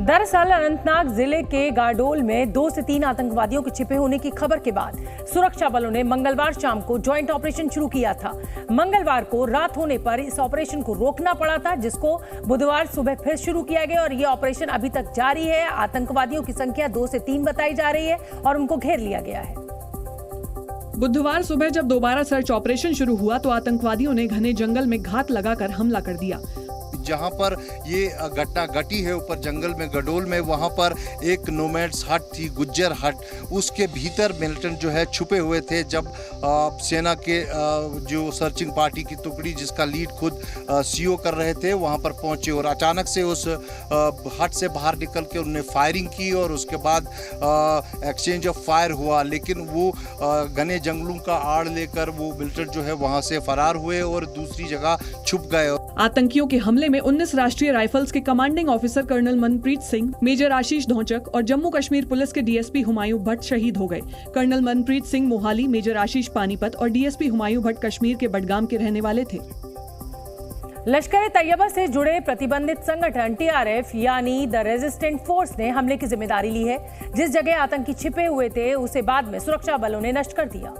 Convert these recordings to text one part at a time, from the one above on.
दरअसल अनंतनाग जिले के गारडोल में 2 से 3 आतंकवादियों के छिपे होने की खबर के बाद सुरक्षा बलों ने मंगलवार शाम को ज्वाइंट ऑपरेशन शुरू किया था। मंगलवार को रात होने पर इस ऑपरेशन को रोकना पड़ा था, जिसको बुधवार सुबह फिर शुरू किया गया और ये ऑपरेशन अभी तक जारी है। आतंकवादियों की संख्या 2 से 3 बताई जा रही है और उनको घेर लिया गया है। बुधवार सुबह जब दोबारा सर्च ऑपरेशन शुरू हुआ तो आतंकवादियों ने घने जंगल में घात लगाकर हमला कर दिया। जहां पर ये घटना घटी है ऊपर जंगल में गडोल में, वहां पर एक नोमैड्स हट थी, गुज्जर हट, उसके भीतर मिलिटेंट जो है छुपे हुए थे। जब सेना के जो सर्चिंग पार्टी की टुकड़ी जिसका लीड खुद सीओ कर रहे थे वहां पर पहुंचे और अचानक से उस हट से बाहर निकल के उन्होंने फायरिंग की और उसके बाद एक्सचेंज ऑफ फायर हुआ, लेकिन वो घने जंगलों का आड़ लेकर वो मिलिटेंट जो है वहां से फरार हुए और दूसरी जगह छुप गए। आतंकियों के हमले में 19 राष्ट्रीय राइफल्स के commanding officer colonel Manpreet Singh, major Ashish Dhonchak और जम्मू कश्मीर पुलिस के डीएसपी हुमायूं भट्ट शहीद हो गए। कर्नल मनप्रीत सिंह मोहाली, मेजर आशीष पानीपत और डीएसपी हुमायूं भट्ट कश्मीर के बडगाम के रहने वाले थे। लश्कर ए तैयबा से जुड़े प्रतिबंधित संगठन टीआरएफ यानी द रेजिस्टेंट फोर्स ने हमले की जिम्मेदारी ली है। जिस जगह आतंकी छिपे हुए थे उसे बाद में सुरक्षा बलों ने नष्ट कर दिया।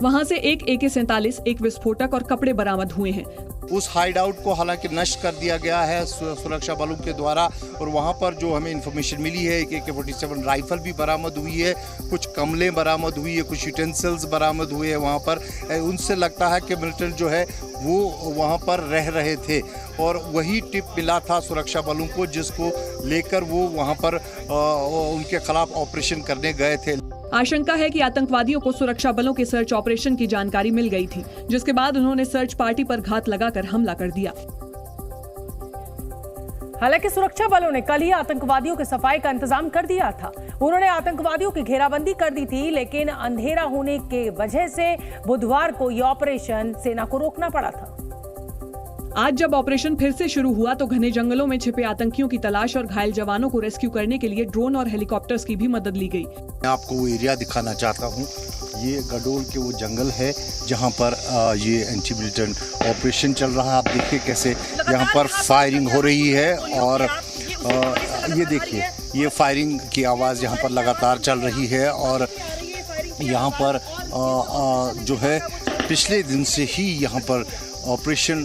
वहां से एक AK-47, एक विस्फोटक और कपड़े बरामद हुए हैं। उस हाइड आउट को हालांकि नष्ट कर दिया गया है सुरक्षा बलों के द्वारा और वहां पर जो हमें इंफॉर्मेशन मिली है एक AK-47 राइफल भी बरामद हुई है, कुछ कमलें बरामद हुई है, कुछ यूटेंसिल्स बरामद हुए हैं वहां पर। उनसे लगता है कि मिलिटेंट जो है वो वहां पर रह रहे थे और वही टिप मिला था सुरक्षा बलों को जिसको लेकर वो वहां पर उनके खिलाफ ऑपरेशन करने गए थे। आशंका है कि आतंकवादियों को सुरक्षा बलों के सर्च ऑपरेशन की जानकारी मिल गई थी, जिसके बाद उन्होंने सर्च पार्टी पर घात लगाकर हमला कर दिया। हालांकि सुरक्षा बलों ने कल ही आतंकवादियों के सफाई का इंतजाम कर दिया था। उन्होंने आतंकवादियों की घेराबंदी कर दी थी, लेकिन अंधेरा होने के वजह से बुधवार को यह ऑपरेशन सेना को रोकना पड़ा था। आज जब ऑपरेशन फिर से शुरू हुआ तो घने जंगलों में छिपे आतंकियों की तलाश और घायल जवानों को रेस्क्यू करने के लिए ड्रोन और हेलीकॉप्टर्स की भी मदद ली गई। मैं आपको वो एरिया दिखाना चाहता हूँ। ये गडोल के वो जंगल है जहाँ पर ये एंटी मिलिटेंट ऑपरेशन चल रहा है। आप देखिए कैसे यहाँ पर फायरिंग हो रही है और ये देखिए ये फायरिंग की आवाज़ यहाँ पर लगातार चल रही है और यहाँ पर जो है पिछले दिन से ही यहाँ पर ऑपरेशन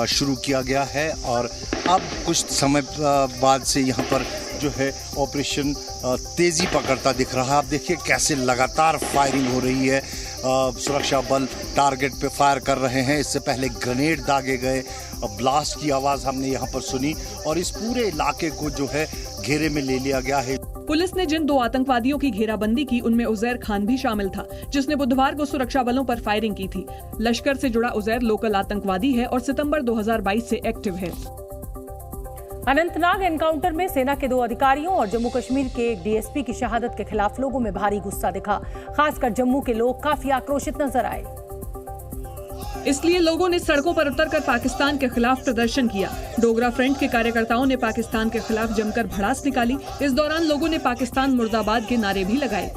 शुरू किया गया है और अब कुछ समय बाद से यहाँ पर जो है ऑपरेशन तेज़ी पकड़ता दिख रहा है। आप देखिए कैसे लगातार फायरिंग हो रही है। सुरक्षा बल टारगेट पे फायर कर रहे हैं। इससे पहले ग्रेनेड दागे गए, ब्लास्ट की आवाज़ हमने यहाँ पर सुनी और इस पूरे इलाके को जो है घेरे में ले लिया गया है। पुलिस ने जिन 2 आतंकवादियों की घेराबंदी की उनमें उजैर खान भी शामिल था, जिसने बुधवार को सुरक्षा बलों पर फायरिंग की थी। लश्कर से जुड़ा उजैर लोकल आतंकवादी है और सितंबर 2022 से एक्टिव है। अनंतनाग एनकाउंटर में सेना के 2 अधिकारियों और जम्मू कश्मीर के एक डीएसपी की शहादत के खिलाफ लोगों में भारी गुस्सा दिखा। खासकर जम्मू के लोग काफी आक्रोशित नजर आए। इसलिए लोगों ने सड़कों पर उतरकर पाकिस्तान के खिलाफ प्रदर्शन किया। डोगरा फ्रंट के कार्यकर्ताओं ने पाकिस्तान के खिलाफ जमकर भड़ास निकाली। इस दौरान लोगों ने पाकिस्तान मुर्दाबाद के नारे भी लगाए।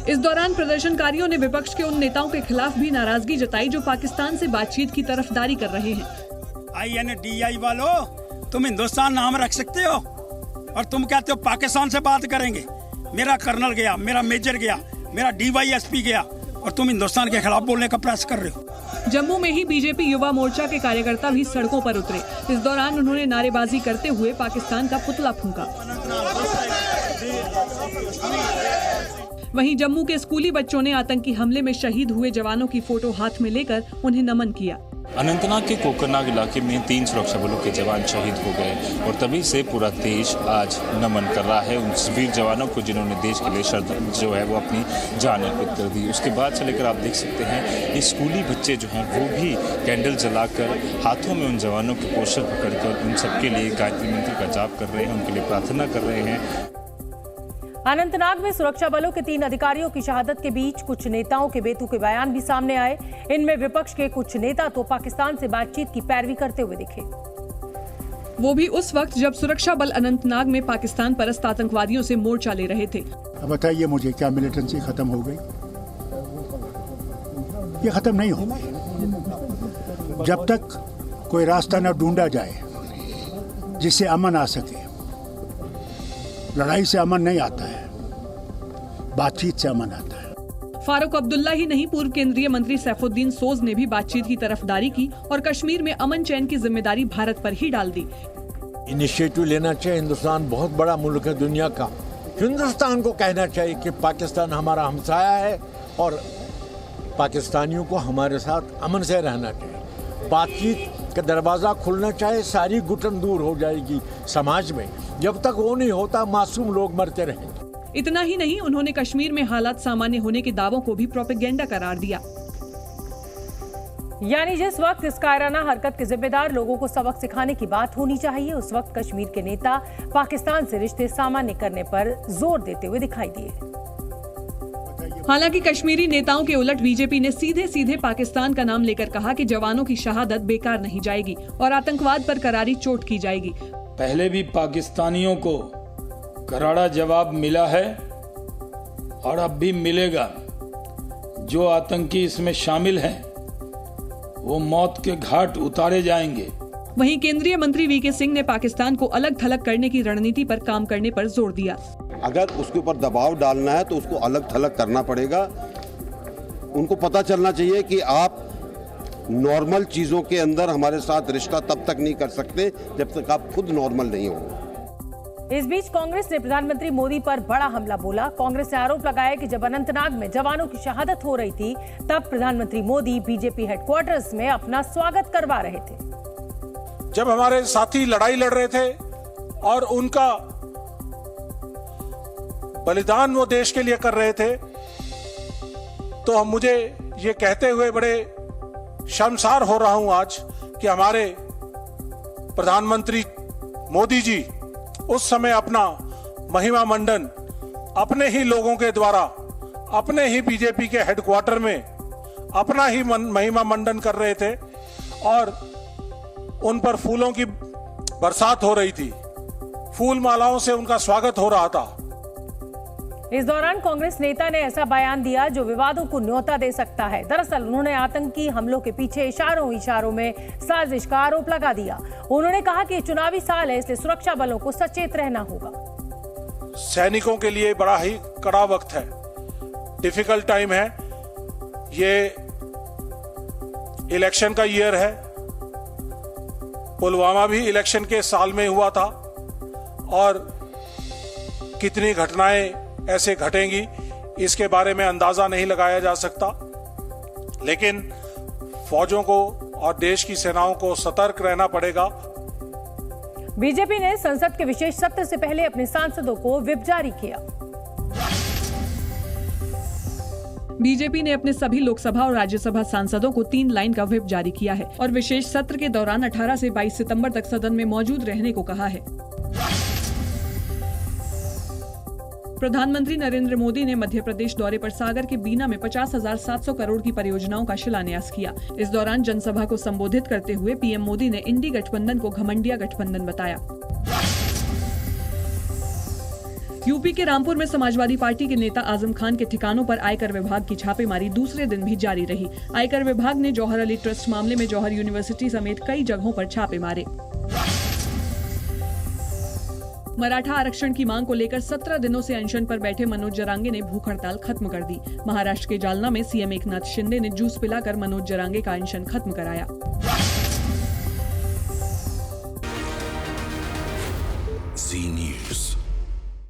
इस दौरान प्रदर्शनकारियों ने विपक्ष के उन नेताओं के खिलाफ भी नाराजगी जताई जो पाकिस्तान से बातचीत की तरफदारी कर रहे हैं। INDI वालों, तुम हिंदुस्तान नाम रख सकते हो और तुम कहते हो पाकिस्तान से बात करेंगे। मेरा कर्नल गया, मेरा मेजर गया, मेरा DYSP गया और तुम हिंदुस्तान के खिलाफ बोलने का प्रयास कर रहे हो। जम्मू में ही बीजेपी युवा मोर्चा के कार्यकर्ता भी सड़कों पर उतरे। इस दौरान उन्होंने नारेबाजी करते हुए पाकिस्तान का पुतला फूंका। वहीं जम्मू के स्कूली बच्चों ने आतंकी हमले में शहीद हुए जवानों की फोटो हाथ में लेकर उन्हें नमन किया। अनंतनाग के कोकरनाग इलाके में 3 सुरक्षा बलों के जवान शहीद हो गए और तभी से पूरा देश आज नमन कर रहा है उन वीर जवानों को जिन्होंने देश के लिए जो है वो अपनी जान अर्पित कर दी। उसके बाद से लेकर आप देख सकते हैं ये स्कूली बच्चे जो हैं वो भी कैंडल जलाकर हाथों में उन जवानों के पोस्टर पकड़कर उन सबके लिए गायत्री मंत्र का जाप कर रहे हैं, उनके लिए प्रार्थना कर रहे हैं। अनंतनाग में सुरक्षा बलों के 3 अधिकारियों की शहादत के बीच कुछ नेताओं के बेतुके बयान भी सामने आए। इनमें विपक्ष के कुछ नेता तो पाकिस्तान से बातचीत की पैरवी करते हुए दिखे। वो भी उस वक्त जब सुरक्षा बल अनंतनाग में पाकिस्तान परस्त आतंकवादियों से मोर्चा ले रहे थे। अब बताइए मुझे, क्या मिलिटेंसी खत्म हो गई? ये खत्म नहीं होगी। जब तक कोई रास्ता न ढूंढा जाए जिससे अमन आ सके, लड़ाई से अमन नहीं आता है, बातचीत से अमन आता है। फारूक अब्दुल्ला ही नहीं, पूर्व केंद्रीय मंत्री सैफुद्दीन सोज ने भी बातचीत की तरफदारी की और कश्मीर में अमन चैन की जिम्मेदारी भारत पर ही डाल दी। इनिशिएटिव लेना चाहिए। हिंदुस्तान बहुत बड़ा मुल्क है दुनिया का। हिंदुस्तान को कहना चाहिए कि पाकिस्तान हमारा हमसाया है और पाकिस्तानियों को हमारे साथ अमन से रहना चाहिए। बातचीत का दरवाज़ा खुलना चाहिए, सारी घुटन दूर हो जाएगी समाज में। जब तक वो नहीं होता मासूम लोग मरते रहेंगे। इतना ही नहीं, उन्होंने कश्मीर में हालात सामान्य होने के दावों को भी प्रोपेगेंडा करार दिया। यानी जिस वक्त इस कायराना हरकत के जिम्मेदार लोगों को सबक सिखाने की बात होनी चाहिए, उस वक्त कश्मीर के नेता पाकिस्तान से रिश्ते सामान्य करने पर जोर देते हुए दिखाई दिए। हालांकि कश्मीरी नेताओं के उलट बीजेपी ने सीधे सीधे पाकिस्तान का नाम लेकर कहा कि जवानों की शहादत बेकार नहीं जाएगी और आतंकवाद पर करारी चोट की जाएगी। पहले भी पाकिस्तानियों को करारा जवाब मिला है और अब भी मिलेगा। जो आतंकी इसमें शामिल हैं वो मौत के घाट उतारे जाएंगे। वहीं केंद्रीय मंत्री वीके सिंह ने पाकिस्तान को अलग थलग करने की रणनीति पर काम करने पर जोर दिया। अगर उसके ऊपर दबाव डालना है तो उसको अलग थलग करना पड़ेगा। उनको पता चलना चाहिए कि आप नॉर्मल चीजों के अंदर हमारे साथ रिश्ता तब तक नहीं कर सकते जब तक आप खुद नॉर्मल नहीं हो। इस बीच कांग्रेस ने प्रधानमंत्री मोदी पर बड़ा हमला बोला। कांग्रेस ने आरोप लगाया कि जब अनंतनाग में जवानों की शहादत हो रही थी, तब प्रधानमंत्री मोदी बीजेपी हेडक्वार्टर्स में अपना स्वागत करवा रहे थे। जब हमारे साथी लड़ाई लड़ रहे थे और उनका बलिदान वो देश के लिए कर रहे थे, तो मुझे ये कहते हुए बड़े शर्मसार हो रहा हूं आज कि हमारे प्रधानमंत्री मोदी जी उस समय अपना महिमा मंडन अपने ही लोगों के द्वारा अपने ही बीजेपी के हेडक्वार्टर में अपना ही महिमा मंडन कर रहे थे और उन पर फूलों की बरसात हो रही थी, फूल मालाओं से उनका स्वागत हो रहा था। इस दौरान कांग्रेस नेता ने ऐसा बयान दिया जो विवादों को न्योता दे सकता है। दरअसल उन्होंने आतंकी हमलों के पीछे इशारों में साजिश का आरोप लगा दिया। उन्होंने कहा कि चुनावी साल है, इसलिए सुरक्षा बलों को सचेत रहना होगा। सैनिकों के लिए बड़ा ही कड़ा वक्त है, डिफिकल्ट टाइम है। ये इलेक्शन का ईयर है। पुलवामा भी इलेक्शन के साल में हुआ था और कितनी घटनाएं ऐसे घटेंगी इसके बारे में अंदाजा नहीं लगाया जा सकता, लेकिन फौजों को और देश की सेनाओं को सतर्क रहना पड़ेगा। बीजेपी ने संसद के विशेष सत्र से पहले अपने सांसदों को व्हिप जारी किया। बीजेपी ने अपने सभी लोकसभा और राज्यसभा सांसदों को 3 लाइन का व्हिप जारी किया है और विशेष सत्र के दौरान 18 से 22 सितंबर तक सदन में मौजूद रहने को कहा है। प्रधानमंत्री नरेंद्र मोदी ने मध्य प्रदेश दौरे पर सागर के बीना में 50,700 करोड़ की परियोजनाओं का शिलान्यास किया। इस दौरान जनसभा को संबोधित करते हुए पीएम मोदी ने इंडी गठबंधन को घमंडिया गठबंधन बताया। यूपी के रामपुर में समाजवादी पार्टी के नेता आजम खान के ठिकानों पर आयकर विभाग की छापेमारी दूसरे दिन भी जारी रही। आयकर विभाग ने जौहर अली ट्रस्ट मामले में जौहर यूनिवर्सिटी समेत कई जगहों पर छापे मारे। मराठा आरक्षण की मांग को लेकर 17 दिनों से अनशन पर बैठे मनोज जरांगे ने भूख हड़ताल खत्म कर दी। महाराष्ट्र के जालना में सीएम एकनाथ शिंदे ने जूस पिलाकर मनोज जरांगे का अनशन खत्म कराया। जी न्यूज़।